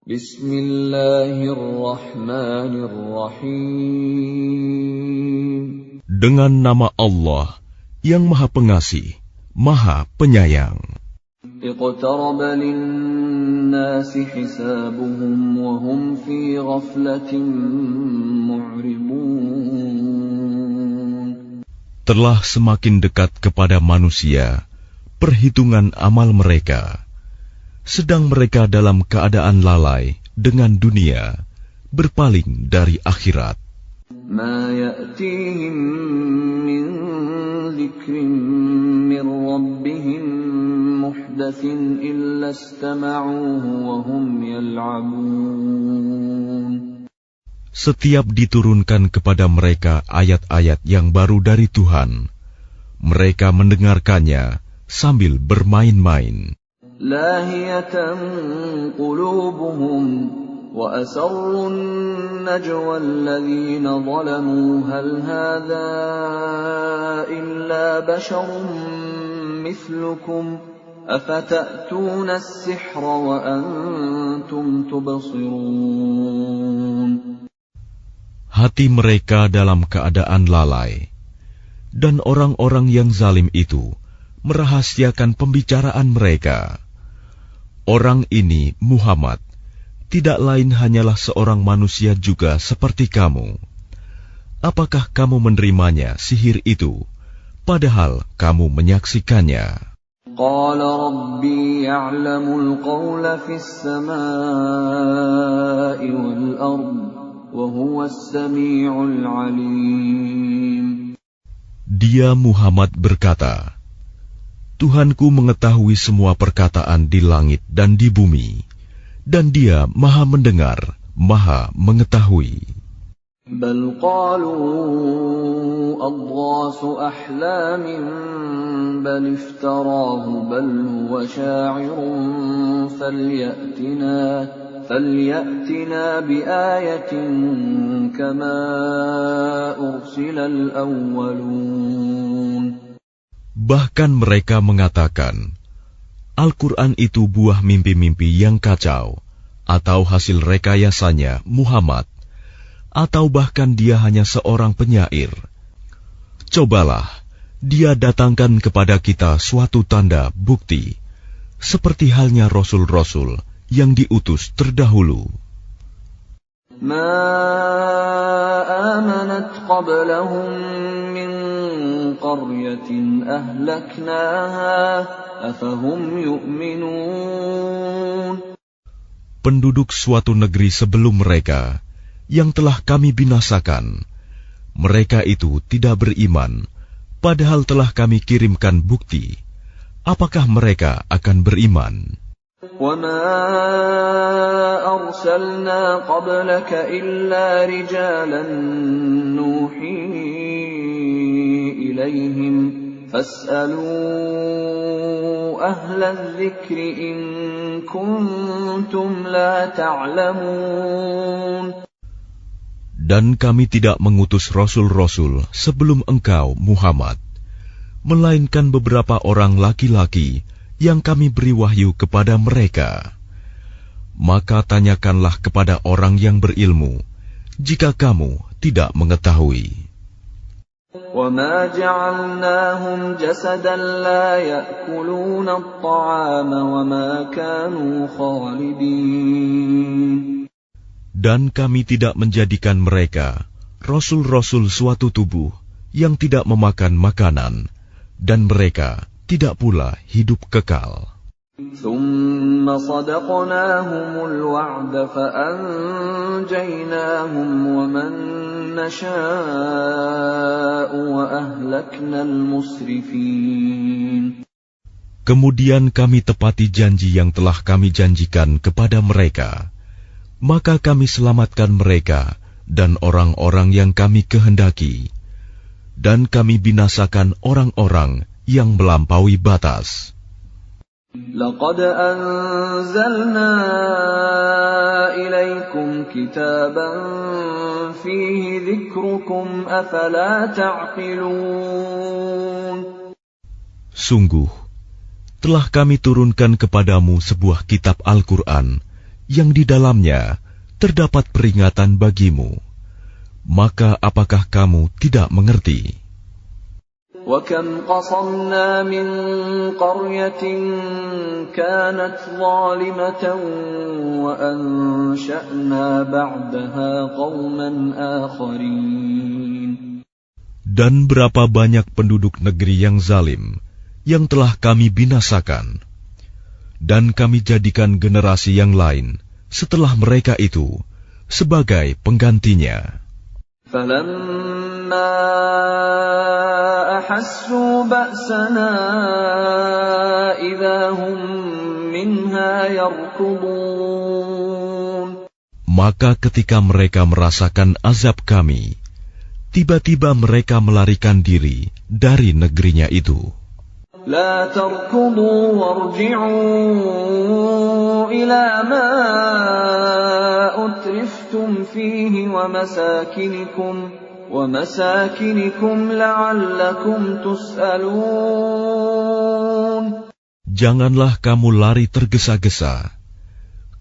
Bismillahirrahmanirrahim. Dengan nama Allah yang Maha Pengasih, Maha Penyayang. Iqtaraba lin-nasi hisabuhum wa hum fi ghaflatin mu'ridun. Telah semakin dekat kepada manusia perhitungan amal mereka, sedang mereka dalam keadaan lalai dengan dunia, berpaling dari akhirat. Ma ya'tihim min dzikrin min rabbihim muhdatsin illa istama'uhu wa hum yal'abun. Setiap diturunkan kepada mereka ayat-ayat yang baru dari Tuhan, mereka mendengarkannya sambil bermain-main. Lahiyatan qulubuhum wa asarrun najwa alladhina zalamu hal hadha illa basharun mithlukum afata'tuna as-sihra wa antum tubsirun. Hati mereka dalam keadaan lalai, dan orang-orang yang zalim itu merahasiakan pembicaraan mereka. Orang ini, Muhammad, tidak lain hanyalah seorang manusia juga seperti kamu. Apakah kamu menerimanya sihir itu, padahal kamu menyaksikannya? Qala Rabbi ya'lamul qawla fis samaa'i wal ard, wa huwas sami'ul 'alim. Dia Muhammad berkata, Tuhanku mengetahui semua perkataan di langit dan di bumi, dan Dia Maha mendengar, Maha mengetahui. Bal qalu adghasu ahlamin bal iftarahu bal huwa sya'irun falyatina biayatin kama ursilal awwalun. Bahkan mereka mengatakan, Al-Quran itu buah mimpi-mimpi yang kacau, atau hasil rekayasanya Muhammad, atau bahkan dia hanya seorang penyair. Cobalah, dia datangkan kepada kita suatu tanda bukti, seperti halnya Rasul-Rasul yang diutus terdahulu. Ma amanat qablahum min qaryatin ahlaknaha afahum yu'minun. Penduduk suatu negeri sebelum mereka yang telah kami binasakan, mereka itu tidak beriman, padahal telah kami kirimkan bukti. Apakah mereka akan beriman? وَمَا أَرْسَلْنَا قَبْلَكَ إِلَّا رِجَالًا نُوحِي إِلَيْهِمْ فَاسْأَلُوا أَهْلَ الذِّكْرِ إِن كُنتُمْ لَا تَعْلَمُونَ. Dan kami tidak mengutus rasul-rasul sebelum engkau, Muhammad, melainkan beberapa orang laki-laki yang kami beri wahyu kepada mereka. Maka tanyakanlah kepada orang yang berilmu, jika kamu tidak mengetahui. وَمَا جَعَلْنَاهُمْ جَسَدًا لَا يَأْكُلُونَ الطَّعَامَ وَمَا كَانُوا خَالِدِينَ. Dan kami tidak menjadikan mereka, rasul-rasul suatu tubuh, yang tidak memakan makanan, dan mereka tidak pula hidup kekal. ثُمَّ صَدَقْنَاهُمُ الْوَعْدَ فَأَنْجَيْنَاهُمْ وَمَنْ نَشَاءُ وَأَهْلَكْنَا الْمُسْرِفِينَ. Kemudian kami tepati janji yang telah kami janjikan kepada mereka, maka kami selamatkan mereka dan orang-orang yang kami kehendaki, dan kami binasakan orang-orang yang melampaui batas. لَقَدْ أَنزَلْنَا إِلَيْكُمْ كِتَابًا فِيهِ ذِكْرُكُمْ أَفَلَا تَعْقِلُونَ. Sungguh, telah kami turunkan kepadamu sebuah kitab Al-Quran yang di dalamnya terdapat peringatan bagimu. Maka apakah kamu tidak mengerti? وَكَمْ قَصَمْنَا مِنْ قَرْيَةٍ كَانَتْ ظَالِمَةً وَأَنْشَأْنَا بَعْدَهَا قَوْمًا آخَرِينَ. Dan berapa banyak penduduk negeri yang zalim yang telah kami binasakan, dan kami jadikan generasi yang lain setelah mereka itu sebagai penggantinya. فَلَمَّا أَحَسُّوا بَأْسَنَا إِذَا هُمْ مِنْهَا يَرْكُضُونَ. Maka ketika mereka merasakan azab kami, tiba-tiba mereka melarikan diri dari negerinya itu. لَا تَرْكُضُوا وَارْجِعُوا إِلَى مَا أُتْرِفْتُمْ فِيهِ وَمَسَاكِنِكُمْ لَعَلَّكُمْ تُسْأَلُونَ. Janganlah kamu lari tergesa-gesa.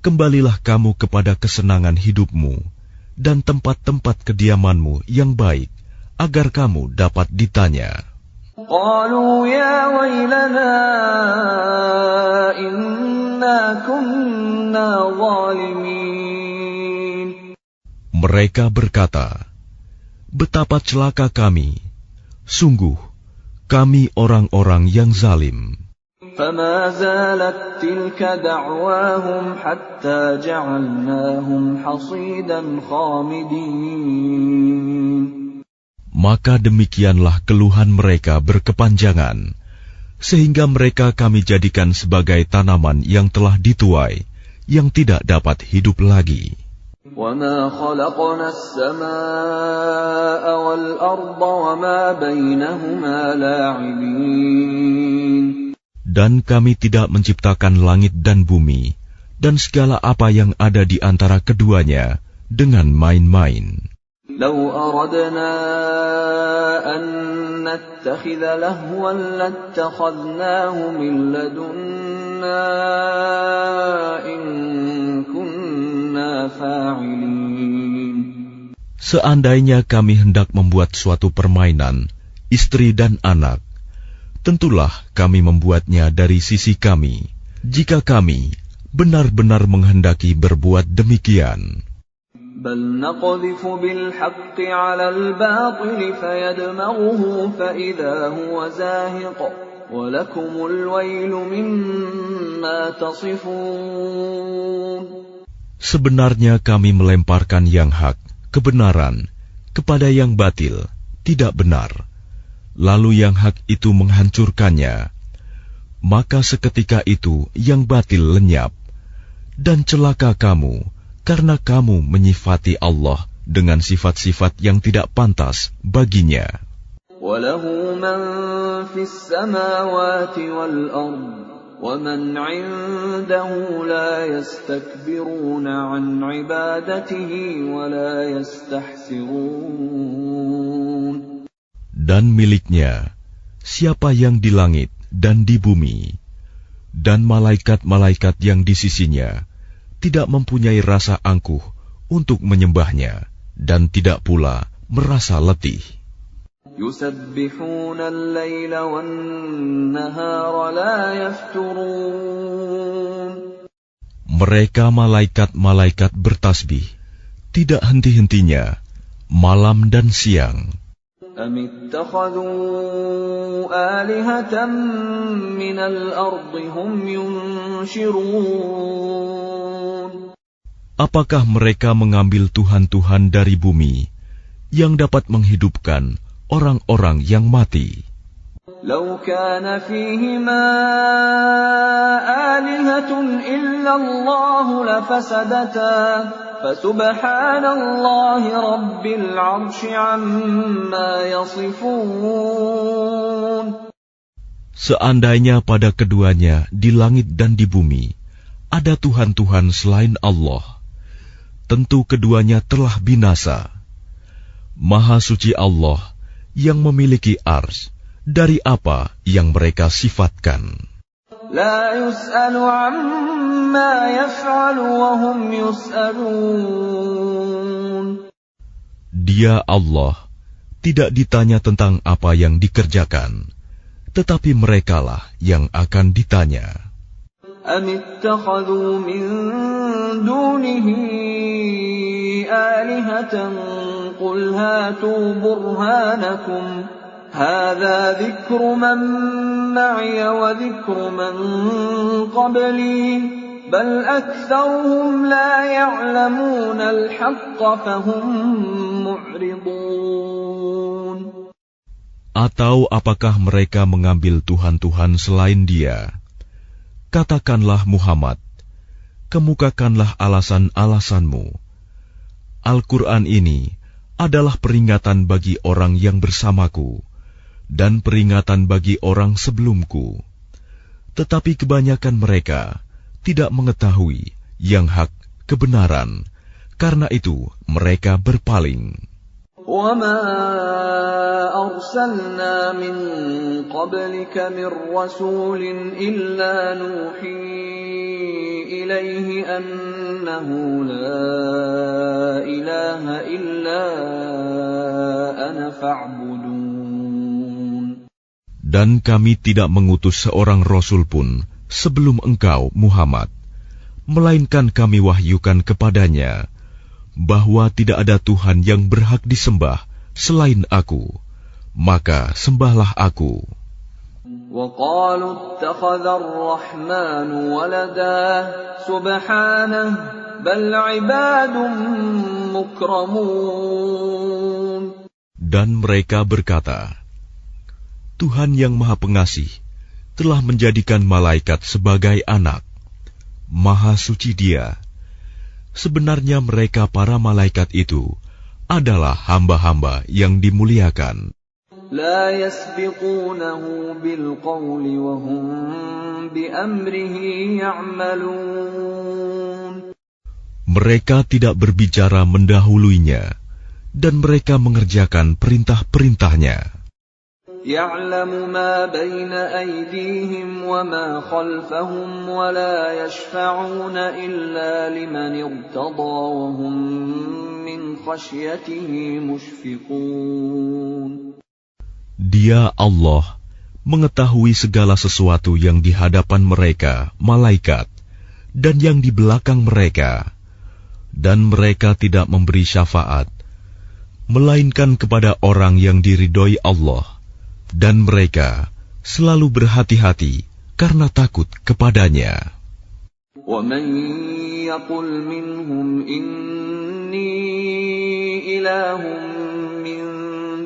Kembalilah kamu kepada kesenangan hidupmu dan tempat-tempat kediamanmu yang baik, agar kamu dapat ditanya. قالوا يا ويلنا إنا كنا ظالمين. Mereka berkata, betapa celaka kami, sungguh kami orang-orang yang zalim. فما زالت تلك دعواهم حتى جعلناهم حصيدا خامدين. Maka demikianlah keluhan mereka berkepanjangan, sehingga mereka kami jadikan sebagai tanaman yang telah dituai, yang tidak dapat hidup lagi. وَمَا خَلَقْنَا السَّمَاءَ وَالْأَرْضَ وَمَا بَيْنَهُمَا لَاعِبِينَ. Dan kami tidak menciptakan langit dan bumi, dan segala apa yang ada di antara keduanya, dengan main-main. لو أردنا أن نتخذ لهوا لاتخذناه من لدنا إن كنا فاعلين. Seandainya kami hendak membuat suatu permainan, istri dan anak, tentulah kami membuatnya dari sisi kami, jika kami benar-benar menghendaki berbuat demikian. بل نقذف بالحق على الباطل فيدمغه فإذا هو زاهق ولكم الويل مما تصفون. Sebenarnya kami melemparkan yang hak, kebenaran, kepada yang batil, tidak benar. Lalu yang hak itu menghancurkannya. Maka seketika itu yang batil lenyap. Dan celaka kamu, karena kamu menyifati Allah dengan sifat-sifat yang tidak pantas baginya. وَلَهُ مَنْ فِي السَّمَاوَاتِ وَالْأَرْضِ وَمَنْ عِنْدَهُ لَا يَسْتَكْبِرُونَ عَنْ عِبَادَتِهِ وَلَا يَسْتَحْسِرُونَ. Dan miliknya siapa yang di langit dan di bumi, dan malaikat-malaikat yang di sisinya tidak mempunyai rasa angkuh untuk menyembahnya, dan tidak pula merasa letih. يُسَبِّحُونَ اللَّيْلَ وَالنَّهَارَ لَا يَفْتُرُونَ. Mereka malaikat-malaikat bertasbih, tidak henti-hentinya, malam dan siang. أَمِ اتَّخَذُوا آلِهَةً مِّنَ الْأَرْضِ هُمْ يُنْشِرُونَ. Apakah mereka mengambil tuhan-tuhan dari bumi yang dapat menghidupkan orang-orang yang mati? لَوْ كَانَ فِيهِمَا آلِهَةٌ إِلَّا اللَّهُ لَفَسَدَتَا فَسُبْحَانَ اللَّهِ رَبِّ الْعَرْشِ عَمَّا يَصِفُونَ. Seandainya pada keduanya di langit dan di bumi ada tuhan-tuhan selain Allah, tentu keduanya telah binasa. Maha suci Allah yang memiliki arsy dari apa yang mereka sifatkan. لا يسأل عما يفعل وهم يسألون. Dia Allah tidak ditanya tentang apa yang dikerjakan, tetapi merekalah yang akan ditanya. أم اتخذوا من دونه آلهة قل هاتوا برهانكم هذا ذكر من معي وذكر من قبلي بل أكثرهم لا يعلمون الحق فهم معرضون. Atau apakah mereka mengambil Tuhan-Tuhan selain Dia? Katakanlah Muhammad, kemukakanlah alasan-alasanmu. Al-Quran ini adalah peringatan bagi orang yang bersamaku dan peringatan bagi orang sebelumku. Tetapi kebanyakan mereka tidak mengetahui yang hak kebenaran, karena itu mereka berpaling. وَمَا أَرْسَلْنَا مِن قَبْلِكَ مِن رَّسُولٍ إِلَّا نُوحِي إِلَيْهِ أَنَّهُ لَا إِلَٰهَ إِلَّا أَنَا فَاعْبُدُونِ. Dan kami tidak mengutus seorang rasul pun sebelum engkau, Muhammad, melainkan kami wahyukan kepadanya bahwa tidak ada Tuhan yang berhak disembah selain Aku, maka sembahlah Aku. وَقَالُوا اتَّخَذَ الرَّحْمَنُ وَلَدًا سُبْحَانَهُ بَلْ عِبَادٌ مُكْرَمُونَ. Dan mereka berkata, Tuhan yang Maha Pengasih telah menjadikan malaikat sebagai anak. Maha suci Dia. Sebenarnya mereka para malaikat itu adalah hamba-hamba yang dimuliakan. لا يسبقونه بالقول وهم بأمره يعملون. Mereka tidak berbicara mendahuluinya, dan mereka mengerjakan perintah-perintahnya. يعلم ما بين أيديهم وما خلفهم ولا يشفعون إلا لمن ارتضى وهم من خشيته مشفقون. Dia Allah mengetahui segala sesuatu yang di hadapan mereka, malaikat, dan yang di belakang mereka, dan mereka tidak memberi syafaat, melainkan kepada orang yang diridhoi Allah. Dan mereka selalu berhati-hati karena takut kepadanya. وَمَن يَقُلْ مِنْهُمْ إِنِّي إِلَٰهٌ مِّن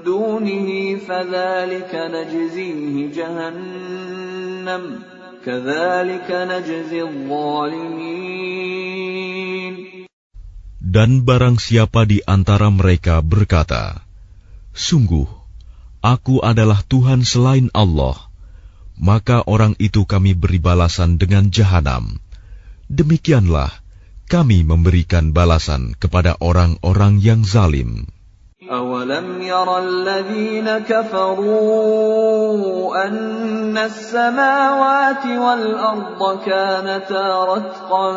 دُونِهِ فَذَلِكَ نَجْزِيهِ جَهَنَّمَ كَذَلِكَ نَجْزِي الظَّالِمِينَ. Dan barang siapa di antara mereka berkata, Sungguh, Aku adalah Tuhan selain Allah, maka orang itu kami beri balasan dengan jahanam. Demikianlah kami memberikan balasan kepada orang-orang yang zalim. أَوَلَمْ يَرَ الَّذِينَ كَفَرُوا أَنَّ السَّمَاوَاتِ وَالْأَرْضَ كَانَتَا رَتْقًا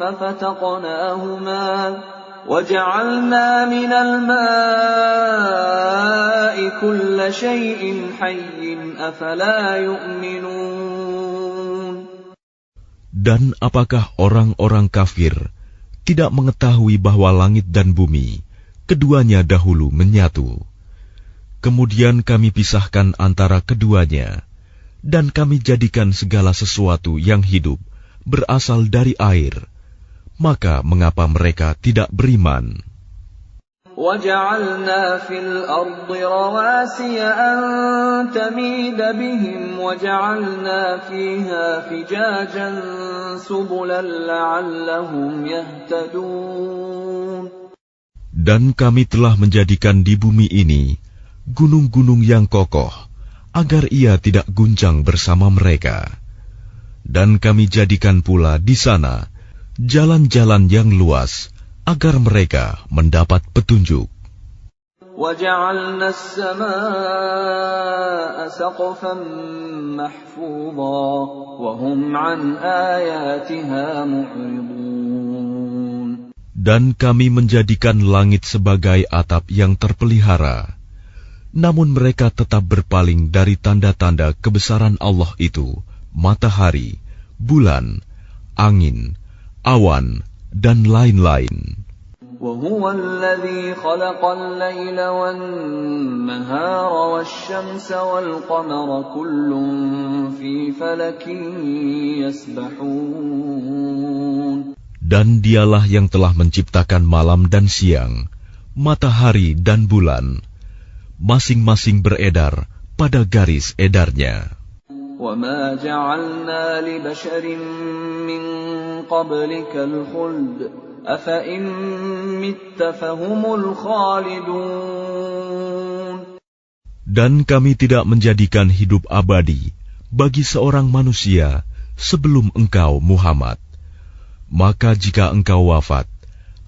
فَفَتَقْنَاهُمَا وَجَعَلْنَا مِنَ الْمَاءِ كُلَّ شَيْءٍ حَيٍّ أَفَلَا يُؤْمِنُونَ. Dan apakah orang-orang kafir tidak mengetahui bahwa langit dan bumi keduanya dahulu menyatu? Kemudian kami pisahkan antara keduanya, dan kami jadikan segala sesuatu yang hidup berasal dari air. Maka mengapa mereka tidak beriman? وَجَعَلْنَا فِي الْأَرْضِ رَوَاسِيَ أَن تَمِيدَ بِهِمْ وَجَعَلْنَا فِيهَا فِجَاجًا سُبُلًا لَّعَلَّهُمْ يَهْتَدُونَ. Dan kami telah menjadikan di bumi ini gunung-gunung yang kokoh, agar ia tidak guncang bersama mereka. Dan kami jadikan pula di sana jalan-jalan yang luas, agar mereka mendapat petunjuk. وَجَعَلْنَا السَّمَاءَ سَقْفًا مَحْفُوظًا وَهُمْ عَنْ آيَاتِهَا مُعْرِضُونَ. Dan kami menjadikan langit sebagai atap yang terpelihara, namun mereka tetap berpaling dari tanda-tanda kebesaran Allah itu, matahari, bulan, angin, awan, dan lain-lain. وَهُوَ الَّذِي خَلَقَ اللَّيْلَ وَالنَّهَارَ وَالشَّمْسَ وَالْقَمَرَ كُلٌّ فِي فَلَكٍ يَسْبَحُونَ. Dan dialah yang telah menciptakan malam dan siang, matahari dan bulan, masing-masing beredar pada garis edarnya. وَمَا جَعَلْنَا لِبَشَرٍ مِّن قَبْلِكَ الْخُلْدَ أَفَإِن مِّتَّ فَهُمُ الْخَالِدُونَ. Dan kami tidak menjadikan hidup abadi bagi seorang manusia sebelum engkau, Muhammad. Maka jika engkau wafat,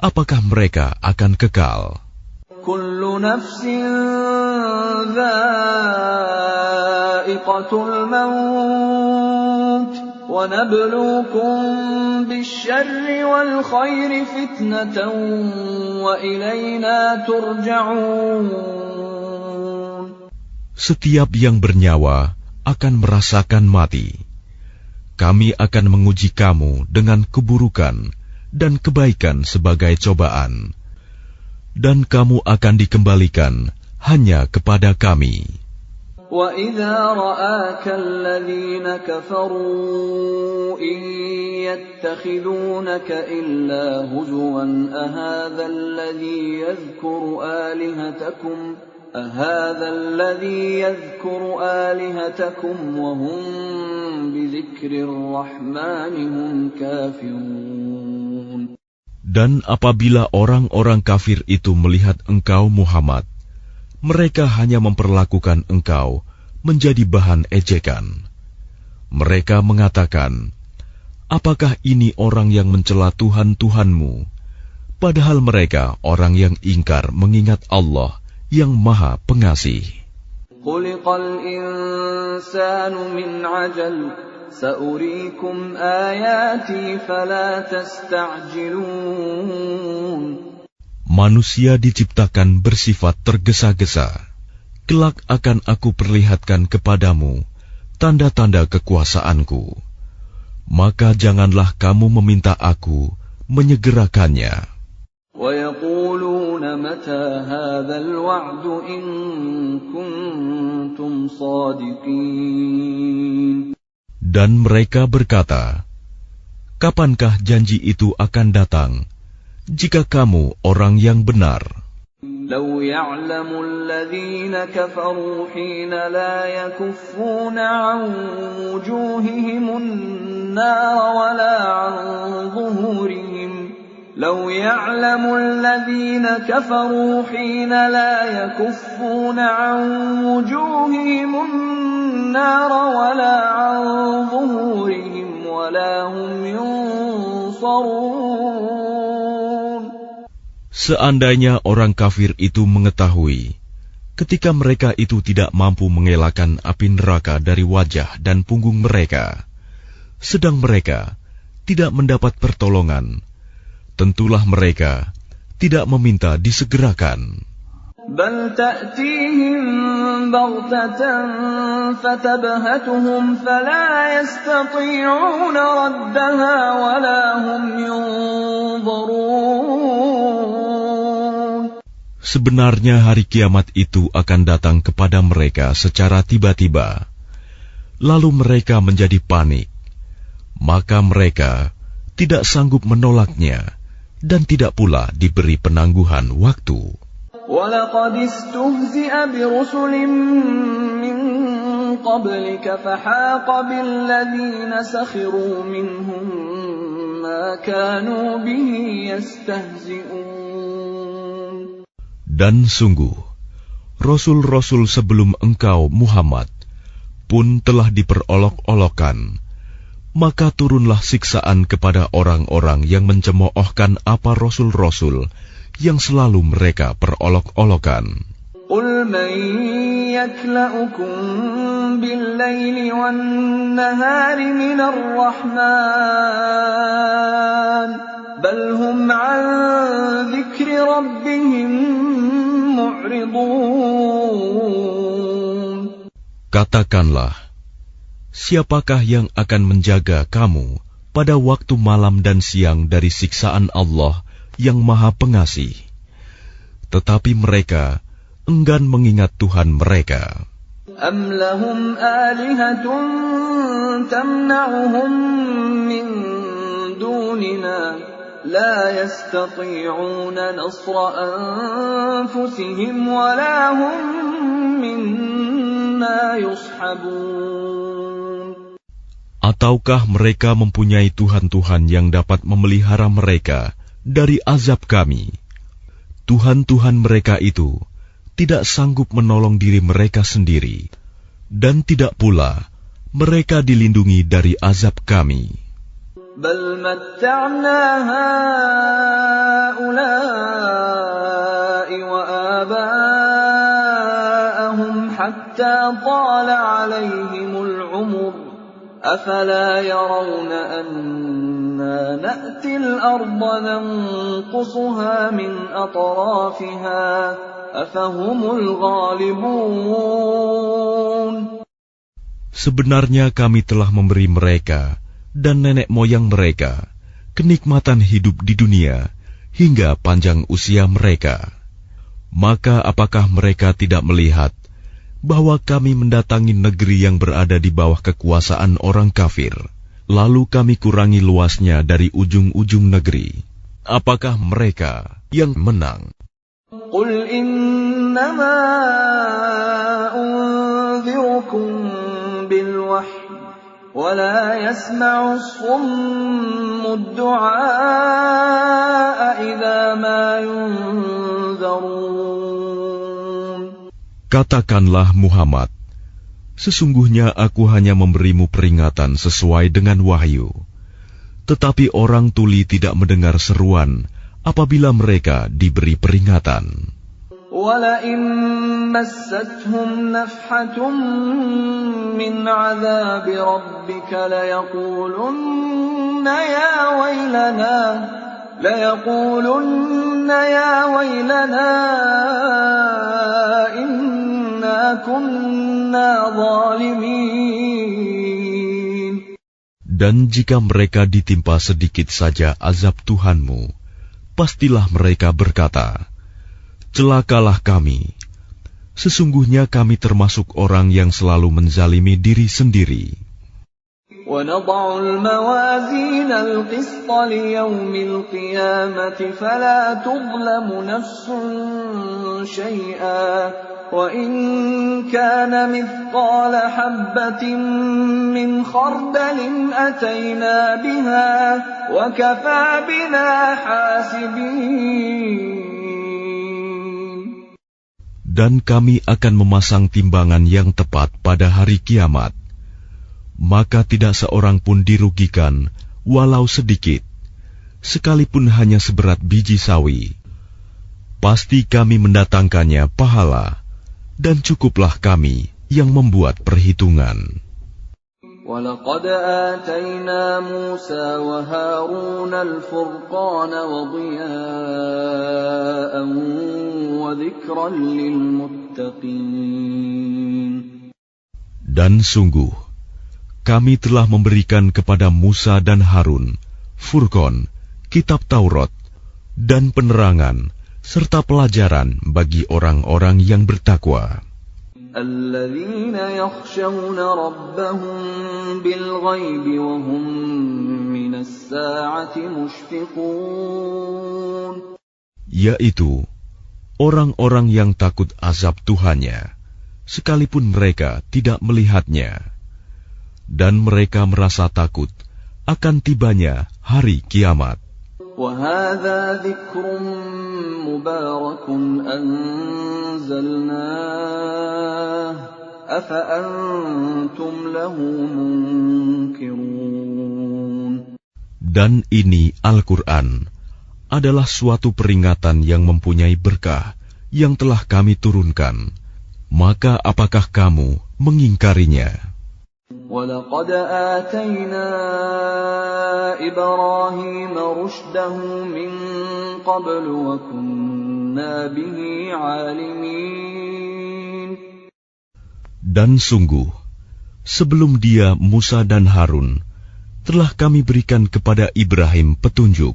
apakah mereka akan kekal? Kullu nafsin dha'iqatul maut wa nabluukum bisyarri wal khairi fitnatan wa ilayna turja'un. Setiap yang bernyawa akan merasakan mati. Kami akan menguji kamu dengan keburukan dan kebaikan sebagai cobaan. Dan kamu akan dikembalikan hanya kepada kami. وَإِذَا رَآكَ الَّذِينَ كَفَرُوا إِن يَتَّخِذُونَكَ إِلَّا هُزُوًا أَهَذَا الَّذِي يَذْكُرُ آلِهَتَكُمْ وَهُمْ بِذِكْرِ الرَّحْمَنِ هُمْ كَافِرُونَ. Dan apabila orang-orang kafir itu melihat engkau, Muhammad, mereka hanya memperlakukan engkau menjadi bahan ejekan. Mereka mengatakan, apakah ini orang yang mencela Tuhan-Tuhanmu? Padahal mereka orang yang ingkar mengingat Allah yang Maha Pengasih. Khuliqal insanu min ajal, sa'uriikum ayati fala tasta'jilun. Manusia diciptakan bersifat tergesa-gesa. Kelak akan aku perlihatkan kepadamu tanda-tanda kekuasaanku. Maka janganlah kamu meminta aku menyegerakannya. وَيَقُولُونَ مَتَى هَذَا الْوَعْدُ إِن كُنتُمْ صَادِقِينَ. Dan mereka berkata, kapankah janji itu akan datang, jika kamu orang yang benar? لَوْ يَعْلَمُ الَّذِينَ كَفَرُوا حِينَ لَا يَكُفُّونَ عَنْ وُجُوهِهِمُ النَّارَ وَلَا عَنْ ظُهُورِهِمْ لو يعلم الذين كفروا حين لا يكفون عن وجوههم النار ولا عن ظهورهم ولا هم ينصرون. Seandainya orang kafir itu mengetahui, ketika mereka itu tidak mampu mengelakkan api neraka dari wajah dan punggung mereka, sedang mereka tidak mendapat pertolongan, tentulah mereka tidak meminta disegerakan. Bal ta'tihim baghtatan fatabhatuhum fala yastati'una raddaha wala hum yunzarun. Sebenarnya hari kiamat itu akan datang kepada mereka secara tiba-tiba. Lalu mereka menjadi panik. Maka mereka tidak sanggup menolaknya dan tidak pula diberi penangguhan waktu. وَلَقَدِ اسْتُهْزِئَ بِرُسُلٍ مِّن قَبْلِكَ فَحَاقَ بِالَّذِينَ سَخِرُوا مِنْهُم مَّا كَانُوا بِهِ يَسْتَهْزِئُونَ. Dan sungguh, Rasul-Rasul sebelum engkau, Muhammad, pun telah diperolok-olokkan. Maka turunlah siksaan kepada orang-orang yang mencemoohkan apa Rasul-Rasul yang selalu mereka perolok-olokan. قُلْ مَن يَكْلَؤُكُم بِاللَّيْلِ وَالنَّهَارِ مِنَ الرَّحْمَٰنِ بَلْ هُمْ عَن ذِكْرِ رَبِّهِم مُّعْرِضُونَ. Katakanlah, siapakah yang akan menjaga kamu pada waktu malam dan siang dari siksaan Allah yang Maha Pengasih? Tetapi mereka enggan mengingat Tuhan mereka. أَمْ لَهُمْ آلِهَةٌ تَمْنَعُهُم مِّن دُونِنَا لَا يَسْتَطِيعُونَ نَصْرَ أَنفُسِهِمْ وَلَا هُم مِّنَّا يُصْحَبُونَ. Ataukah mereka mempunyai Tuhan-Tuhan yang dapat memelihara mereka dari azab kami? Tuhan-Tuhan mereka itu tidak sanggup menolong diri mereka sendiri, dan tidak pula mereka dilindungi dari azab kami. بَلْ مَتَّعْنَا هَٰؤُلَاءِ وَآبَاءَهُمْ حَتَّىٰ طَالَ عَلَيْهِمُ الْعُمُرُ أَفَلَا يَرَوْنَ أَنَّا نَأْتِي الْأَرْضَ نَنقُصُهَا مِنْ أَطْرَافِهَا أَفَهُمُ الْغَالِبُونَ. Sebenarnya kami telah memberi mereka dan nenek moyang mereka kenikmatan hidup di dunia hingga panjang usia mereka. Maka apakah mereka tidak melihat bahwa kami mendatangi negeri yang berada di bawah kekuasaan orang kafir, lalu kami kurangi luasnya dari ujung-ujung negeri? Apakah mereka yang menang? قُلْ إِنَّمَا أُنذِرُكُم بِالْوَحْيِ وَلَا يَسْمَعُ الصُّمُّ الدُّعَاءَ إِذَا مَا يُنذَرُونَ. Katakanlah Muhammad, sesungguhnya aku hanya memberimu peringatan sesuai dengan wahyu. Tetapi orang tuli tidak mendengar seruan apabila mereka diberi peringatan. وَلَئِن مَّسَّتْهُمْ نَفْحَةٌ مِّنْ عَذَابِ رَبِّكَ لَيَقُولُنَّ يَا وَيْلَنَا إِنَّا كُنَّا ظَالِمِينَ. Dan jika mereka ditimpa sedikit saja azab Tuhanmu, pastilah mereka berkata, celakalah kami. Sesungguhnya kami termasuk orang yang selalu menzalimi diri sendiri. وَنَضَعُ الْمَوَازِينَ الْقِسْطَ لِيَوْمِ الْقِيَامَةِ فَلَا تُظْلَمُ نَفْسٌ شَيْئًا وَإِنْ كَانَ مِثْقَالَ حَبَّةٍ مِّنْ خَرْدَلٍ أَتَيْنَا بِهَا وَكَفَى بِنَا حَاسِبِينَ. Dan kami akan memasang timbangan yang tepat pada hari kiamat. Maka tidak seorang pun dirugikan, walau sedikit, sekalipun hanya seberat biji sawi. Pasti kami mendatangkannya pahala, dan cukuplah kami yang membuat perhitungan. وَلَقَدْ آتَيْنَا مُوسَى وَهَارُونَ الْفُرْقَانَ وَضِيَاءً وَذِكْرًا لِّلْمُتَّقِينَ. Dan sungguh, kami telah memberikan kepada Musa dan Harun Furqan, kitab Taurat, dan penerangan, serta pelajaran bagi orang-orang yang bertakwa. الَّذِينَ يَخْشَوْنَ رَبَّهُم بِالْغَيْبِ وَهُم مِّنَ السَّاعَةِ مُشْفِقُونَ. Yaitu orang-orang yang takut azab Tuhannya, sekalipun mereka tidak melihatnya. Dan mereka merasa takut akan tibanya hari kiamat. وَهَذَا ذِكْرٌ مُبَارَكٌ أَنزَلْنَاهُ أَفَأَنْتُمْ لَهُ مُنْكِرُونَ. Dan ini Al-Quran adalah suatu peringatan yang mempunyai berkah yang telah kami turunkan, maka apakah kamu mengingkarinya? وَلَقَدْ آتَيْنَا إِبْرَاهِيمَ رُشْدَهُ مِنْ قَبْلُ وَكُنَّا بِهِ عَالِمِينَ. Dan sungguh, sebelum dia Musa dan Harun, telah kami berikan kepada Ibrahim petunjuk,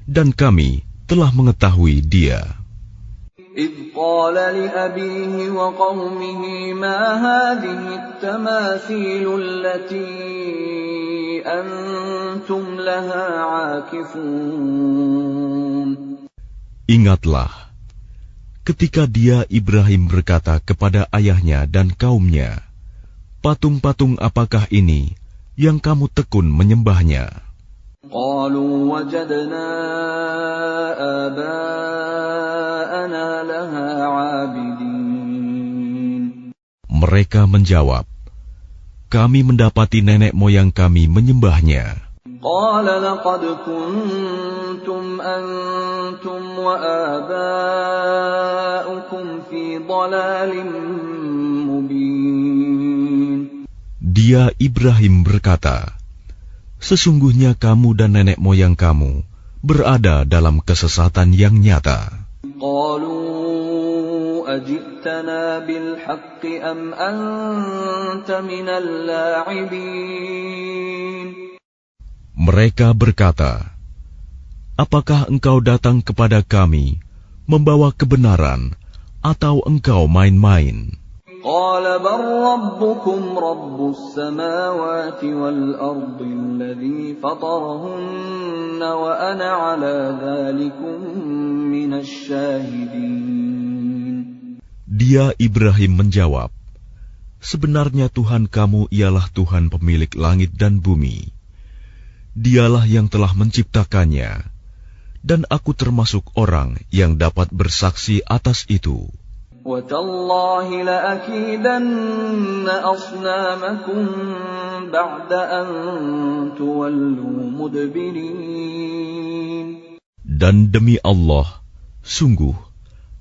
dan kami telah mengetahui dia. إِذْ قَالَ لِأَبِيهِ وَقَوْمِهِ مَا هَٰذِهِ التَّمَاثِيلُ الَّتِي أَنتُمْ لَهَا عَاكِفُونَ. Ingatlah, ketika dia Ibrahim berkata kepada ayahnya dan kaumnya, patung-patung apakah ini yang kamu tekun menyembahnya? قَالُوا وَجَدْنَا آبَاءَنَا لَهَا عَابِدِينَ. Mereka menjawab, kami mendapati nenek moyang kami menyembahnya. قَالَ لَقَدْ كُنْتُمْ أَنْتُمْ وَآبَاؤُكُمْ فِي ضَلَالٍ مُبِينٍ. Dia Ibrahim berkata, sesungguhnya kamu dan nenek moyang kamu berada dalam kesesatan yang nyata. قَالُوا أَجِئْتَنَا بِالْحَقِّ أَمْ أَنْتَ مِنَ اللَّاعِبِينَ. Mereka berkata, apakah engkau datang kepada kami membawa kebenaran atau engkau main-main? قَالَ بَلْ رَبُّكُمْ رَبُّ السَّمَاوَاتِ وَالْأَرْضِ الَّذِي فَطَرَهُنَّ وَأَنَا عَلَى ذَلِكُمْ مِنَ الشَّاهِدِينَ. Dia Ibrahim menjawab, sebenarnya Tuhan kamu ialah Tuhan pemilik langit dan bumi. Dialah yang telah menciptakannya, dan aku termasuk orang yang dapat bersaksi atas itu. وَتَاللَّهِ لَأَكِيدَنَّ أَصْنَامَكُمْ بَعْدَ أَن تُوَلُّوا مُدْبِرِينَ. Dan demi Allah, sungguh,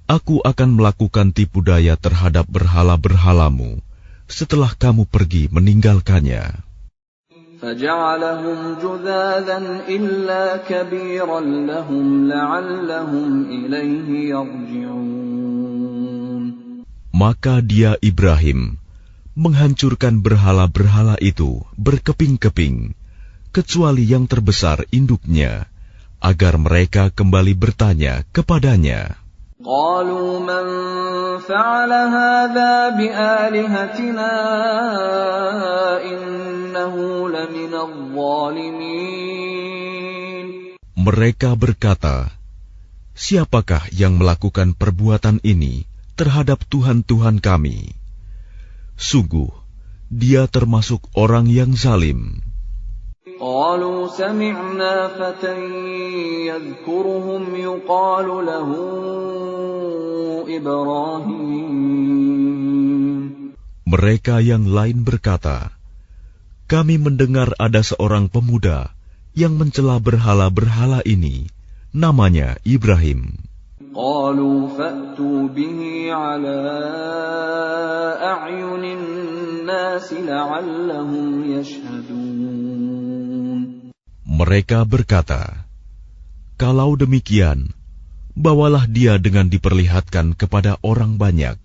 aku akan melakukan tipu daya terhadap berhala-berhalamu setelah kamu pergi meninggalkannya. فَجَعَلَهُمْ جُذَاذًا إِلَّا كَبِيرًا لَهُمْ لَعَلَّهُمْ إِلَيْهِ يَرْجِعُونَ. Maka dia Ibrahim menghancurkan berhala-berhala itu berkeping-keping, kecuali yang terbesar induknya, agar mereka kembali bertanya kepadanya. قَالُوا مَنْ فَعَلَ هَذَا بِآلِهَتِنَا إِنَّهُ لَمِنَ الظَّالِمِينَ. Mereka berkata, siapakah yang melakukan perbuatan ini terhadap Tuhan-Tuhan kami? Sungguh, dia termasuk orang yang zalim. قالوا سمعنا فتى يذكرهم يقال له إبراهيم. Mereka yang lain berkata, kami mendengar ada seorang pemuda yang mencela berhala-berhala ini, namanya Ibrahim. قالوا فأتوا به على أعين الناس لعلهم يشهدون. Mereka berkata, kalau demikian, bawalah dia dengan diperlihatkan kepada orang banyak,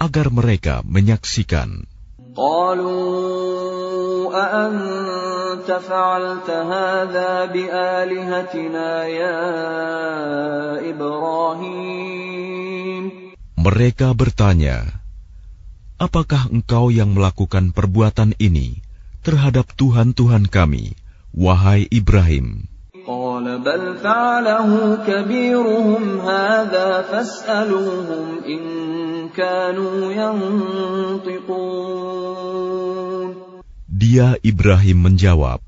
agar mereka menyaksikan. قالوا أأنت فعلت هذا بآلهتنا يا إبراهيم. Mereka bertanya, apakah engkau yang melakukan perbuatan ini terhadap Tuhan-Tuhan kami, wahai Ibrahim? قال بل فعله كبيرهم هذا فاسألوهم إن كانوا ينطقون. Dia Ibrahim menjawab,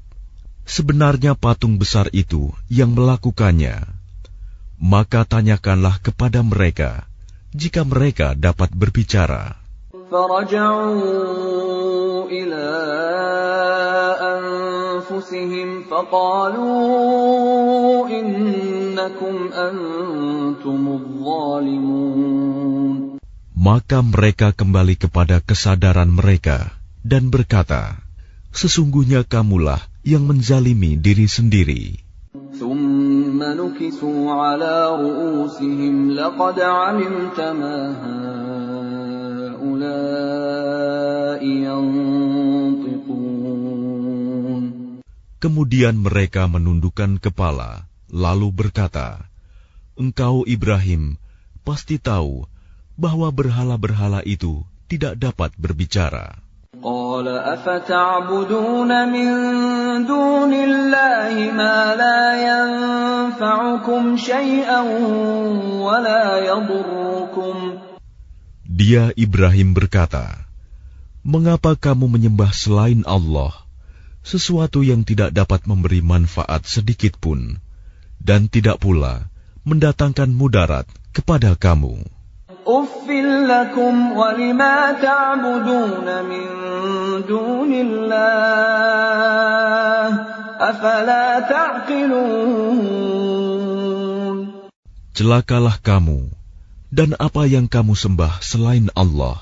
sebenarnya patung besar itu yang melakukannya. Maka tanyakanlah kepada mereka, jika mereka dapat berbicara. فرجعوا إلى أنفسهم أنفسهم فقالوا إنكم أنتم الظالمون. Maka mereka kembali kepada kesadaran mereka dan berkata, sesungguhnya kamulah yang menzalimi diri sendiri. ثم نكسوا على رؤوسهم لقد علمت ما هؤلاء ينطقون. Kemudian mereka menundukkan kepala, lalu berkata, engkau Ibrahim pasti tahu bahwa berhala-berhala itu tidak dapat berbicara. قال أفتعبدون من دون الله ما لا ينفعكم شيئا ولا يضركم. Dia Ibrahim berkata, mengapa kamu menyembah selain Allah sesuatu yang tidak dapat memberi manfaat sedikit pun dan tidak pula mendatangkan mudarat kepada kamu? Uffil lakum wa lima ta'buduna min dunillah afala ta'qilun. Celakalah kamu dan apa yang kamu sembah selain Allah.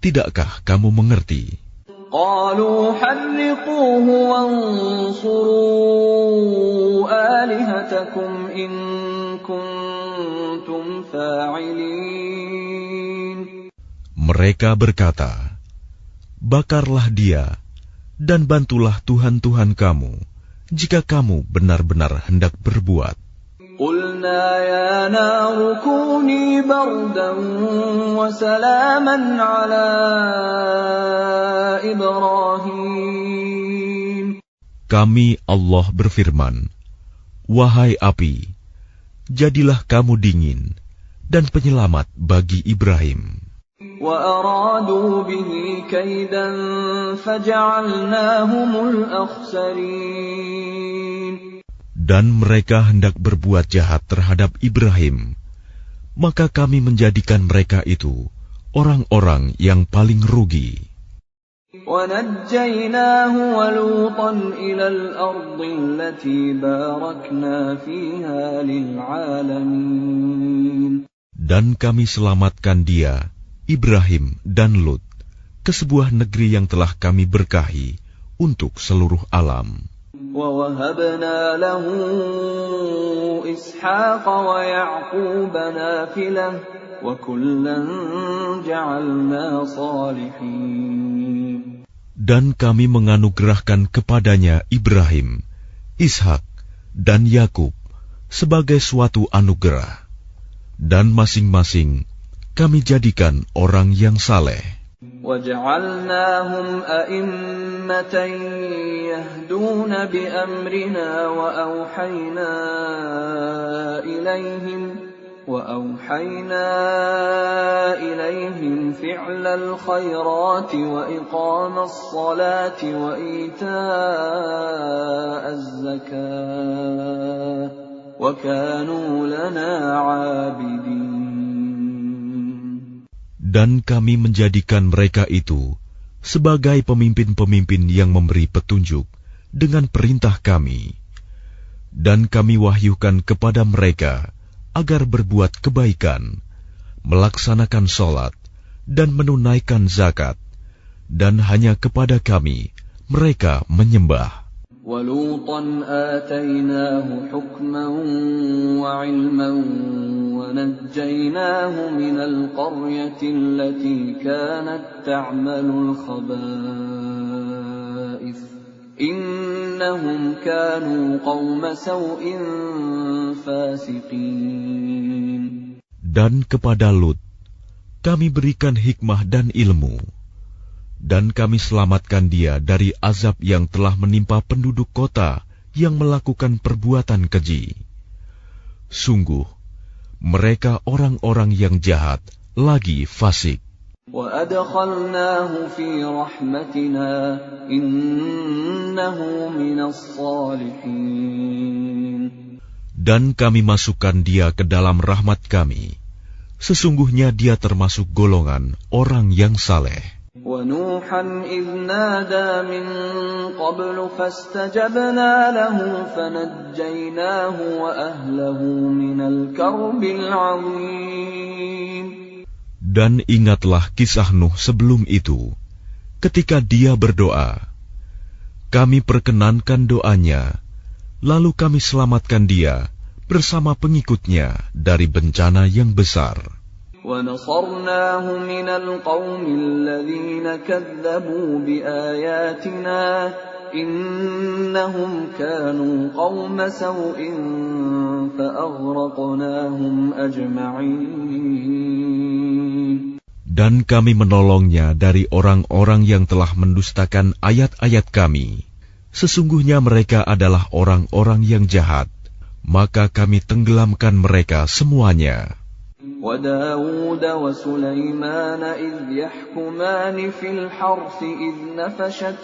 Tidakkah kamu mengerti? Qalu harriquhu wansuru alihatakum in kuntum fa'ilin. Mereka berkata, bakarlah dia dan bantulah Tuhan-Tuhan kamu jika kamu benar-benar hendak berbuat. Qulna ya naru kuni bardan wa salaman ala Ibrahim. Kami Allah berfirman, wahai api, jadilah kamu dingin dan penyelamat bagi Ibrahim. Wa aradu bihi kaidan faja'alnahumul akhsarin. Dan mereka hendak berbuat jahat terhadap Ibrahim, maka kami menjadikan mereka itu orang-orang yang paling rugi. وَنَجَّيْنَاهُ وَلُوطًا إِلَى الْأَرْضِ الَّتِي بَارَكْنَا فِيهَا لِلْعَالَمِينَ. Dan kami selamatkan dia, Ibrahim dan Lut, ke sebuah negeri yang telah kami berkahi untuk seluruh alam. وَوَهَبْنَا لَهُ إِسْحَاقَ وَيَعْقُوبَ نَافِلَةً وَكُلًّا جَعَلْنَا صَالِحِينَ. Dan kami menganugerahkan kepadanya Ibrahim, Ishak, dan Yakub sebagai suatu anugerah, dan masing-masing kami jadikan orang yang saleh. وَجَعَلْنَاهُمْ أَئِمَّةً يَهْدُونَ بِأَمْرِنَا وَأَوْحَيْنَا إِلَيْهِمْ فِعْلَ الْخَيْرَاتِ وَإِقَامَ الصَّلَاةِ وَإِيتَاءَ الزَّكَاةِ وَكَانُوا لَنَا عَابِدِينَ. Dan kami menjadikan mereka itu sebagai pemimpin-pemimpin yang memberi petunjuk dengan perintah kami. Dan kami wahyukan kepada mereka agar berbuat kebaikan, melaksanakan sholat, dan menunaikan zakat. Dan hanya kepada kami mereka menyembah. وَلُوطًا آتَيْنَاهُ حُكْمًا وَعِلْمًا وَنَجَّيْنَاهُ مِنَ الْقَرْيَةِ الَّتِي كَانَتْ تَعْمَلُ الْخَبَائِثَ إِنَّهُمْ كَانُوا قَوْمَ سَوْءٍ فَاسِقِينَ. Dan kepada Lut kami berikan hikmah dan ilmu, dan kami selamatkan dia dari azab yang telah menimpa penduduk kota yang melakukan perbuatan keji. Sungguh, mereka orang-orang yang jahat lagi fasik. وَأَدْخَلْنَاهُ فِي رَحْمَتِنَا إِنَّهُ مِنَ الصَّالِحِينَ. Dan kami masukkan dia ke dalam rahmat kami. Sesungguhnya dia termasuk golongan orang yang saleh. وَنُوحًا إِذْ نَادَى مِن قَبْلُ فَاسْتَجَبْنَا لَهُ فَنَجَّيْنَاهُ وَأَهْلَهُ مِنَ الْكَرْبِ الْعَظِيمِ. Dan ingatlah kisah Nuh sebelum itu, ketika dia berdoa. Kami perkenankan doanya, lalu kami selamatkan dia bersama pengikutnya dari bencana yang besar. وَنَصَرْنَاهُ مِنَ الْقَوْمِ الَّذِينَ كَذَّبُوا بِآيَاتِنَا إِنَّهُمْ كَانُوا قَوْمَ سَوْءٍ فَأَغْرَقْنَاهُمْ أَجْمَعِينَ. Dan kami menolongnya dari orang-orang yang telah mendustakan ayat-ayat kami. Sesungguhnya mereka adalah orang-orang yang jahat, maka kami tenggelamkan mereka semuanya. وَدَاوُودَ وَسُلَيْمَانَ إِذْ يَحْكُمَانِ فِي الْحَرْثِ إِذْ نَفَشَتْ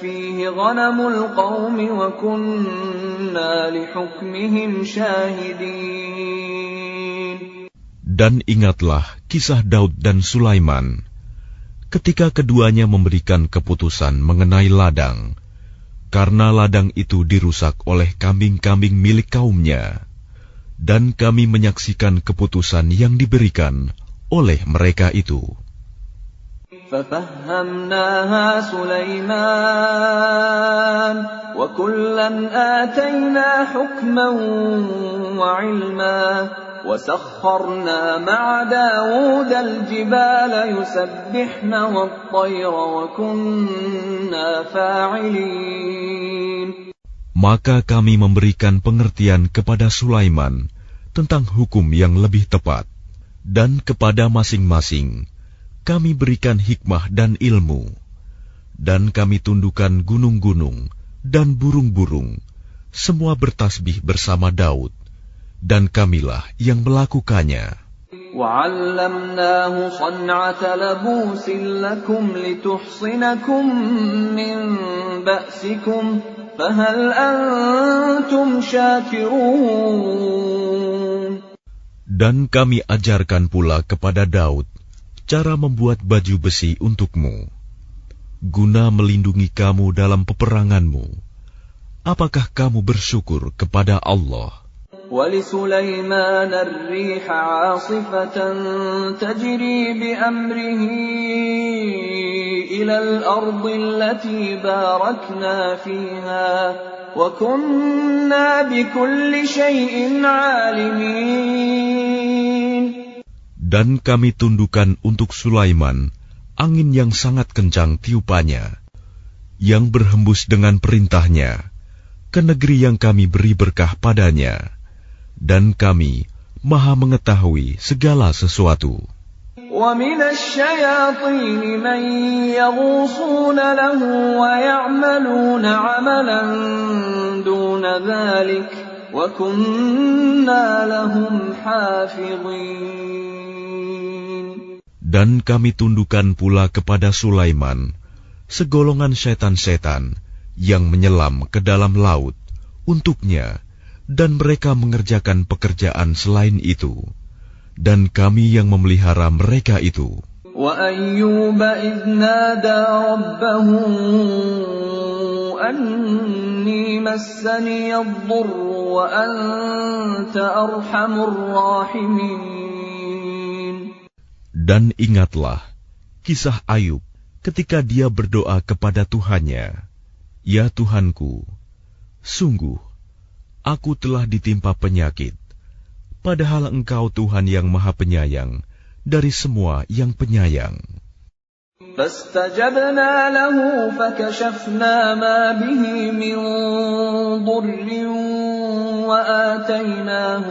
فِيهِ غَنَمُ الْقَوْمِ وَكُنَّا لِحُكْمِهِمْ شَاهِدِينَ. Dan ingatlah kisah Daud dan Sulaiman, ketika keduanya memberikan keputusan mengenai ladang, karena ladang itu dirusak oleh kambing-kambing milik kaumnya, dan kami menyaksikan keputusan yang diberikan oleh mereka itu. فَفَهَّمْنَاهَا سُلَيْمَانَ وَكُلًّا آتَيْنَا حُكْمًا وَعِلْمًا وَسَخَّرْنَا مَعَ دَاوُودَ الْجِبَالَ يُسَبِّحْنَ وَالطَّيْرَ وَكُنَّا فَاعِلِينَ. Maka kami memberikan pengertian kepada Sulaiman tentang hukum yang lebih tepat, dan kepada masing-masing kami berikan hikmah dan ilmu, dan kami tundukkan gunung-gunung dan burung-burung, semua bertasbih bersama Daud, dan kamilah yang melakukannya. وَعَلَّمْنَاهُ صَنْعَةَ لَبُوسٍ لَكُمْ لِتُحْصِنَكُمْ مِنْ بَأْسِكُمْ فَهَلْ أَنْتُمْ شَاكِرُونَ. Dan kami ajarkan pula kepada Daud cara membuat baju besi untukmu, guna melindungi kamu dalam peperanganmu. Apakah kamu bersyukur kepada Allah? وَلِسُلَيْمَانَ الرِّيحَ عَاصِفَةً تَجْرِي بِأَمْرِهِ إِلَى الْأَرْضِ الَّتِي بَارَكْنَا فِيهَا وَكُنَّا بِكُلِّ شَيْءٍ عَالِمِينَ. Dan kami tundukkan untuk Sulaiman angin yang sangat kencang tiupannya, yang berhembus dengan perintahnya ke negeri yang kami beri berkah padanya, dan kami maha mengetahui segala sesuatu. وَمِنَ الشَّيَاطِينِ مَن يَغُوصُونَ لَهُ وَيَعْمَلُونَ عَمَلًا دُونَ ذَلِكَ وَكُنَّا لَهُمْ حَافِظِينَ. Dan kami tundukkan pula kepada Sulaiman segolongan setan-setan yang menyelam ke dalam laut untuknya, dan mereka mengerjakan pekerjaan selain itu, dan kami yang memelihara mereka itu. وَأَيُّوبَ إِذْ نَادَى رَبَّهُ أَنِّي مَسَّنِيَ الضُّرُّ وَأَنْتَ أَرْحَمُ الرَّاحِمِينَ. Dan ingatlah kisah Ayub ketika dia berdoa kepada Tuhannya, "Ya Tuhanku, sungguh aku telah ditimpa penyakit, padahal Engkau Tuhan yang Maha Penyayang dari semua yang penyayang." فَاسْتَجَبْنَا لَهُ فَكَشَفْنَا مَا بِهِ مِنْ ضُرٍّ وَآتَيْنَاهُ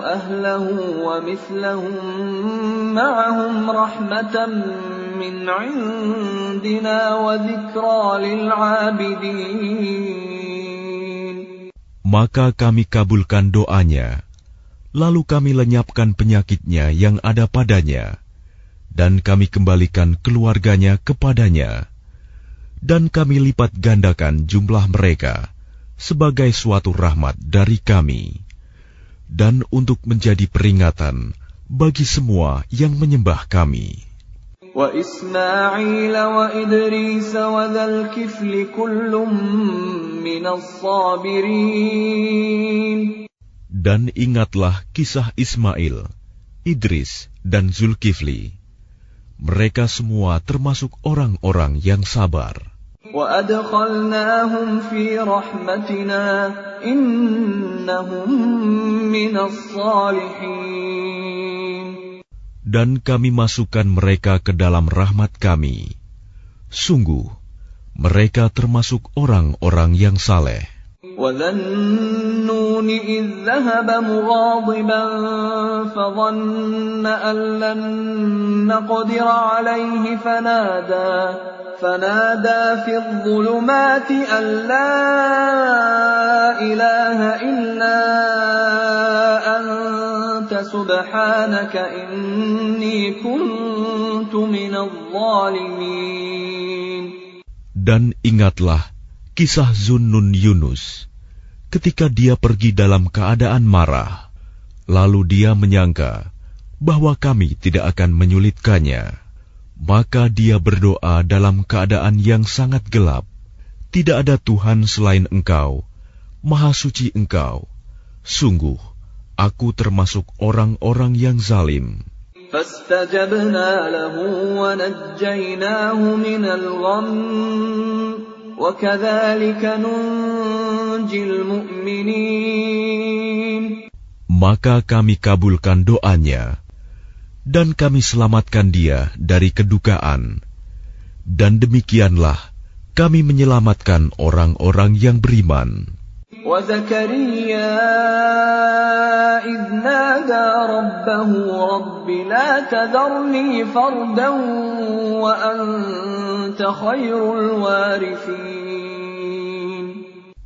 أَهْلَهُ وَمِثْلَهُم مَّعَهُمْ رَحْمَةً مِّنْ عِندِنَا وَذِكْرَىٰ لِلْعَابِدِينَ. Maka kami kabulkan doanya, lalu kami lenyapkan penyakitnya yang ada padanya, dan kami kembalikan keluarganya kepadanya, dan kami lipat gandakan jumlah mereka sebagai suatu rahmat dari kami, dan untuk menjadi peringatan bagi semua yang menyembah kami. وإسماعيل وإدريس وذا الكفل كل من الصابرين. Dan ingatlah kisah Ismail, Idris, dan Zulkifli. Mereka semua termasuk orang-orang yang sabar. وَأَدْخَلْنَاهُمْ فِي رَحْمَتِنَا إِنَّهُمْ مِنَ الصَّالِحِينَ. Dan kami masukkan mereka ke dalam rahmat kami. Sungguh, mereka termasuk orang-orang yang saleh. وَذَا النُّونِ إِذْ ذَهَبَ مُغَاضِبًا فَظَنَّ أَن لَّن نَّقْدِرَ عَلَيْهِ فنادى في الظلمات أن لا إله إلا أنت سبحانك إني كنت من الظالمين. Dan ingatlah kisah Zunnun Yunus, ketika dia pergi dalam keadaan marah, lalu dia menyangka bahwa kami tidak akan menyulitkannya. Maka dia berdoa dalam keadaan yang sangat gelap. Tidak ada Tuhan selain Engkau, Maha Suci Engkau. Sungguh, aku termasuk orang-orang yang zalim. فَاسْتَجَبْنَا لَهُ وَنَجَّيْنَاهُ مِنَ الْغَمِّ وَكَذَلِكَ نُنْجِي الْمُؤْمِنِينَ. Maka kami kabulkan doanya, dan kami selamatkan dia dari kedukaan. Dan demikianlah kami menyelamatkan orang-orang yang beriman. وَزَكَرِيَّا إِذْ نَادَى رَبَّهُ رَبِّ لَا تَذَرْنِي فَرْدًا وَأَنْتَ خَيْرُ الْوَارِثِينَ.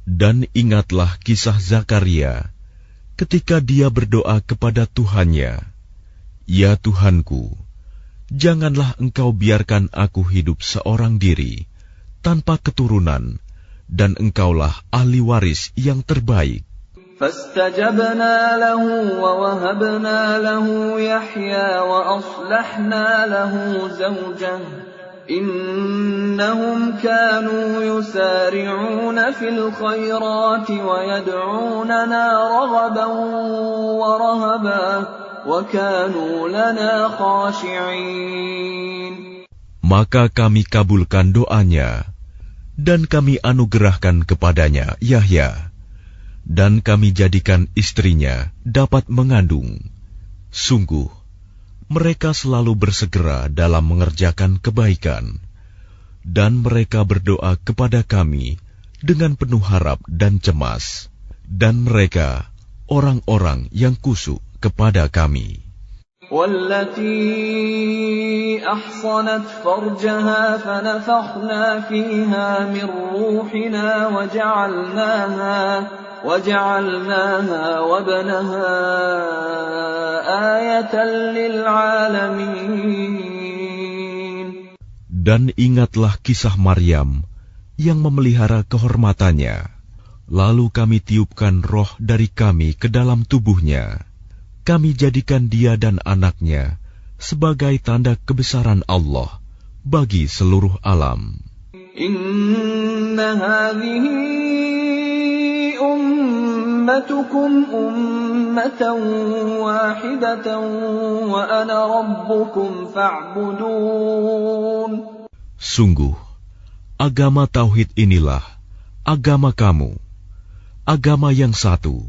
Dan ingatlah kisah Zakaria ketika dia berdoa kepada Tuhannya, Ya Tuhanku, janganlah Engkau biarkan aku hidup seorang diri, tanpa keturunan, dan Engkaulah ahli waris yang terbaik. فَاسْتَجَبْنَا لَهُ وَوَهَبْنَا لَهُ يَحْيَى وَأَصْلَحْنَا لَهُ زَوْجَهُ إِنَّهُمْ كَانُوا يُسَارِعُونَ فِي الْخَيْرَاتِ وَيَدْعُونَنَا رَغَبًا وَرَهَبًا وَكَانُوا لَنَا خَاشِعِينَ. Maka kami kabulkan doanya, dan kami anugerahkan kepadanya Yahya, dan kami jadikan istrinya dapat mengandung. Sungguh, mereka selalu bersegera dalam mengerjakan kebaikan, dan mereka berdoa kepada kami dengan penuh harap dan cemas, dan mereka orang-orang yang kusuk kepada kami. وَالَّتِي أَحْصَنَتْ فَرْجَهَا فَنَفَخْنَا فِيهَا مِنْ رُوحِنَا وَجَعَلْنَاهَا وَابْنَهَا آيَةً لِلْعَالَمِينَ. Dan ingatlah kisah Maryam yang memelihara kehormatannya. Lalu kami tiupkan roh dari kami ke dalam tubuhnya. Kami jadikan dia dan anaknya sebagai tanda kebesaran Allah bagi seluruh alam. Inna hadhihi ummatukum ummatan wahidatan wa ana rabbukum fa'budun. Sungguh, agama tauhid inilah agama kamu, agama yang satu,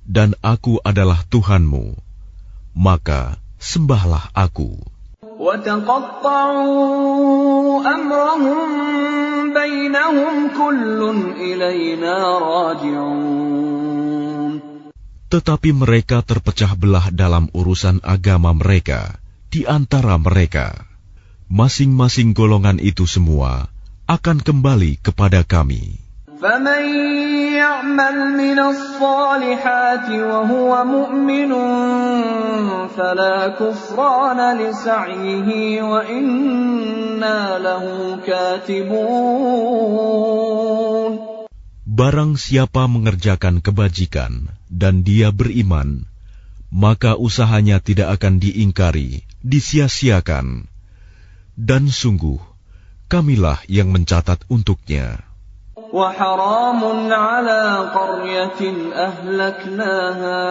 dan aku adalah Tuhanmu, maka sembahlah aku. وَتَقَطَّعُوا أَمْرَهُمْ بَيْنَهُمْ كُلٌّ إِلَيْنَا رَاجِعُونَ. Tetapi mereka terpecah belah dalam urusan agama mereka di antara mereka. Masing-masing golongan itu semua akan kembali kepada kami. فَمَنْ يَعْمَلْ مِنَ الصَّالِحَاتِ وَهُوَ مُؤْمِنٌ فَلَا كُفْرَانَ لِسَعْيِهِ وَإِنَّا لَهُ كَاتِبُونَ. Barang siapa mengerjakan kebajikan dan dia beriman, maka usahanya tidak akan diingkari, disia-siakan. Dan sungguh, kamilah yang mencatat untuknya. وَحَرَامٌ عَلَى قَرْيَةٍ أَهْلَكْنَاهَا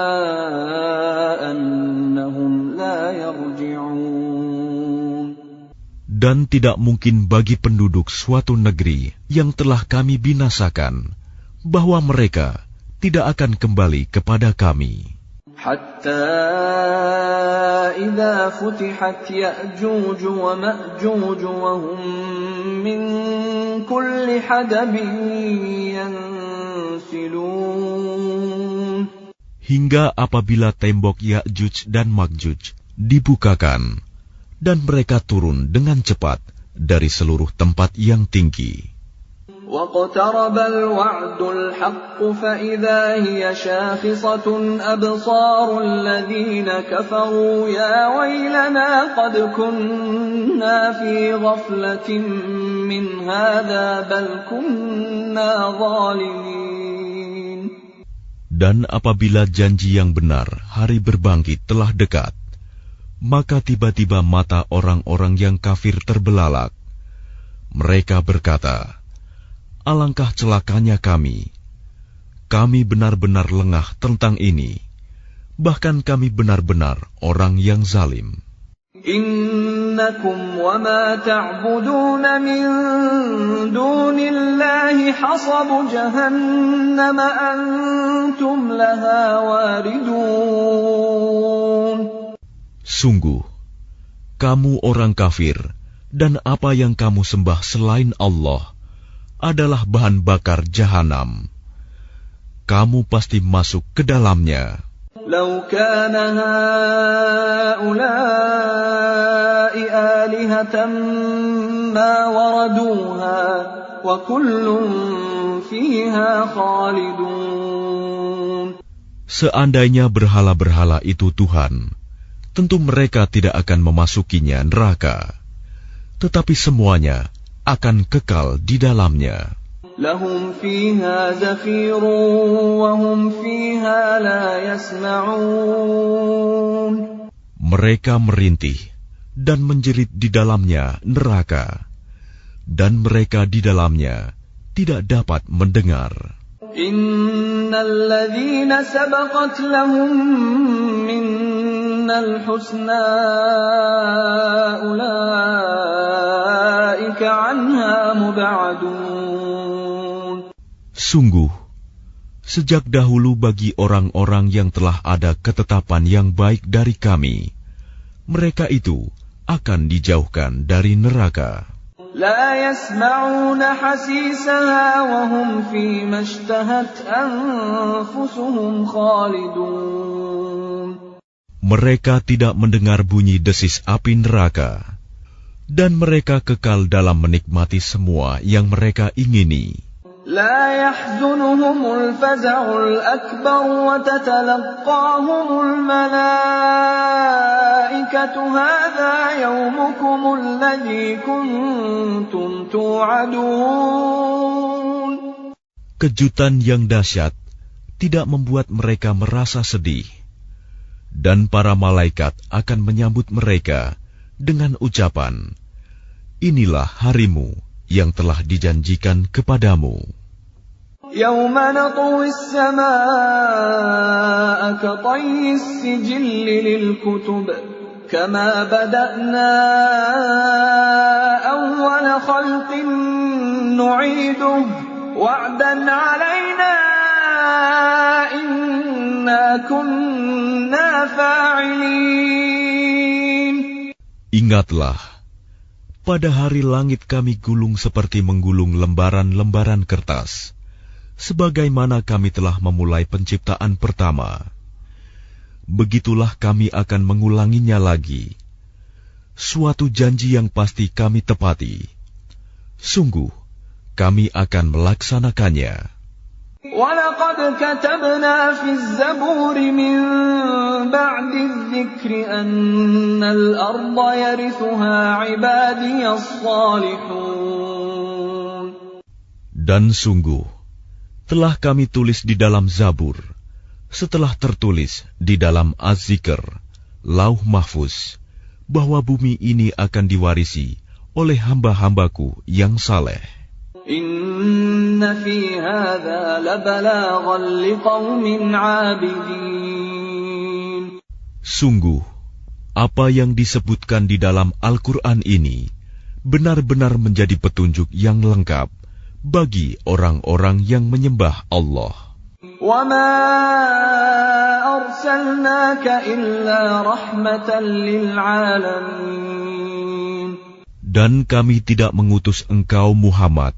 أَنَّهُمْ لَا يَرْجِعُونَ. Dan tidak mungkin bagi penduduk suatu negeri yang telah kami binasakan, bahwa mereka tidak akan kembali kepada kami. حَتَّى إِذَا فُتِحَتْ يَأْجُوجُ وَمَأْجُوجُ وَهُمْ مِنْ كُلِّ حَدَبٍ يَنْسِلُونَ. Hingga apabila tembok Ya'juj dan Ma'juj dibukakan, dan mereka turun dengan cepat dari seluruh tempat yang tinggi. وَاقْتَرَبَ الْوَعْدُ الْحَقُّ فَإِذَا هِيَ شَاخِصَةٌ أَبْصَارُ الَّذِينَ كَفَرُوا يَا وَيْلَنَا قَدْ كُنَّا فِي غَفْلَةٍ مِّنْ هَذَا بَلْ كُنَّا ظَالِمِينَ. Dan apabila janji yang benar, hari berbangkit telah dekat, maka tiba-tiba mata orang-orang yang kafir terbelalak. Mereka berkata, alangkah celakanya kami. Kami benar-benar lengah tentang ini. Bahkan kami benar-benar orang yang zalim. Innakum wa ma ta'budun min dunillahi hasabu jahannam antum laha waridun. Sungguh, kamu orang kafir dan apa yang kamu sembah selain Allah adalah bahan bakar jahanam. Kamu pasti masuk ke dalamnya. Lau kana haula'i alihatan ma waraduha wa kullun fiha khalidun. Seandainya berhala-berhala itu Tuhan, tentu mereka tidak akan memasukinya neraka. Tetapi semuanya akan kekal di dalamnya. Lahum fiha zafirun wa hum fiha la yasma'un. Mereka merintih dan menjerit di dalamnya neraka, dan mereka di dalamnya tidak dapat mendengar. Innal ladzina sabaqat lahum minnal husna ulaika anha mub'adun. Sungguh, sejak dahulu bagi orang-orang yang telah ada ketetapan yang baik dari kami, mereka itu akan dijauhkan dari neraka. La yasma'una hasisaha wa hum fi mashtahat anfusuhum khalidun. Mereka tidak mendengar bunyi desis api neraka, dan mereka kekal dalam menikmati semua yang mereka ingini. لا يحزنهم الفزع الأكبر وتتلقاهم الملائكة هذا يومكم الذي كنتم توعدون. Kejutan yang dahsyat tidak membuat mereka merasa sedih, dan para malaikat akan menyambut mereka dengan ucapan, inilah harimu yang telah dijanjikan kepadamu. Yawma natwi as-samaa'a katayyi as-sijilli lil-kutub kama bada'na awwala khalqin nu'iduhu wa'dan 'alaina inna kunna fa'ilin. Ingatlah, pada hari langit kami gulung seperti menggulung lembaran-lembaran kertas, sebagaimana kami telah memulai penciptaan pertama. Begitulah kami akan mengulanginya lagi. Suatu janji yang pasti kami tepati. Sungguh, kami akan melaksanakannya. وَلَقَدْ كَتَبْنَا فِي الزَّبُورِ مِنْ بَعْدِ الذِّكْرِ أَنَّ الْأَرْضَ يَرِثُهَا عِبَادِيَ الصَّالِحُونَ. Dan sungguh, telah kami tulis di dalam Zabur, setelah tertulis di dalam Az-Zikr, Lauh Mahfuz, bahwa bumi ini akan diwarisi oleh hamba-hambaku yang saleh. Inna fi hadza labalaghan liqaumin 'abidin. Sungguh, apa yang disebutkan di dalam Al-Quran ini benar-benar menjadi petunjuk yang lengkap bagi orang-orang yang menyembah Allah. Wa ma arsalnaka illa rahmatan lil 'alamin. Dan kami tidak mengutus engkau Muhammad,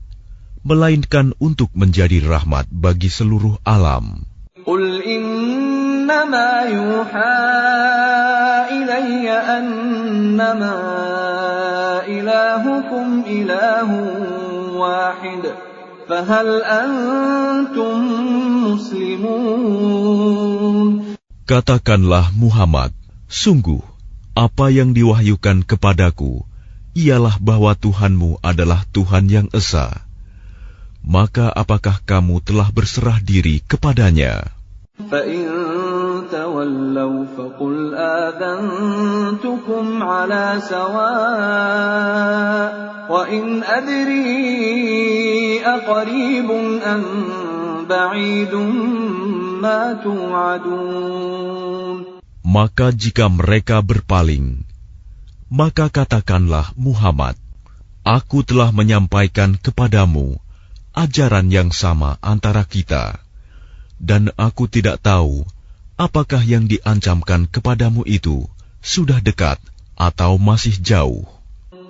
melainkan untuk menjadi rahmat bagi seluruh alam. Qul innama yuha ilayya annama ilahukum ilahun wahid, fahal antum muslimun. Katakanlah Muhammad, sungguh apa yang diwahyukan kepadaku ialah bahwa Tuhanmu adalah Tuhan yang esa. Maka apakah kamu telah berserah diri kepadanya? فَإِن تَوَلَّوْا فَقُلْ آذَنْتُكُمْ عَلَى سَوَاءٍ وَإِنْ أَدْرِي أَقَرِيبٌ أَمْ بَعِيدٌ مَا تُوعَدُونَ. Maka jika mereka berpaling, maka katakanlah Muhammad, aku telah menyampaikan kepadamu ajaran yang sama antara kita, dan aku tidak tahu apakah yang diancamkan kepadamu itu sudah dekat atau masih jauh.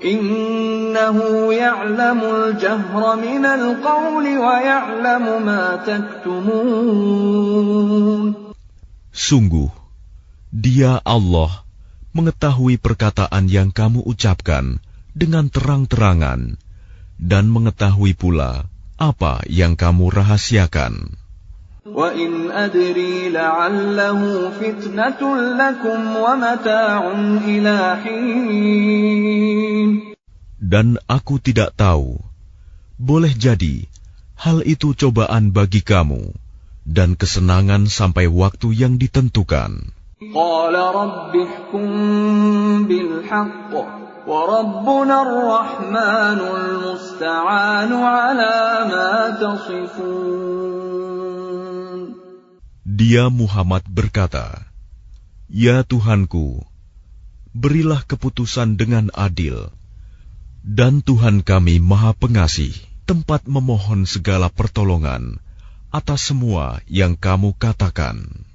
Innahu ya'lamul jahra minal qawli wa ya'lamu ma taktumun. Sungguh, Dia Allah mengetahui perkataan yang kamu ucapkan dengan terang-terangan dan mengetahui pula apa yang kamu rahasiakan. Wa in adri la'allahu fitnatun lakum wa mata'un ila hin. Dan aku tidak tahu, boleh jadi hal itu cobaan bagi kamu dan kesenangan sampai waktu yang ditentukan. Qala rabbi ihkum bil haqq wa rabbuna ar-rahmanul musta'anu ala ma tasifun. Dia Muhammad berkata, Ya Tuhanku, berilah keputusan dengan adil, dan Tuhan kami Maha Pengasih, tempat memohon segala pertolongan atas semua yang kamu katakan.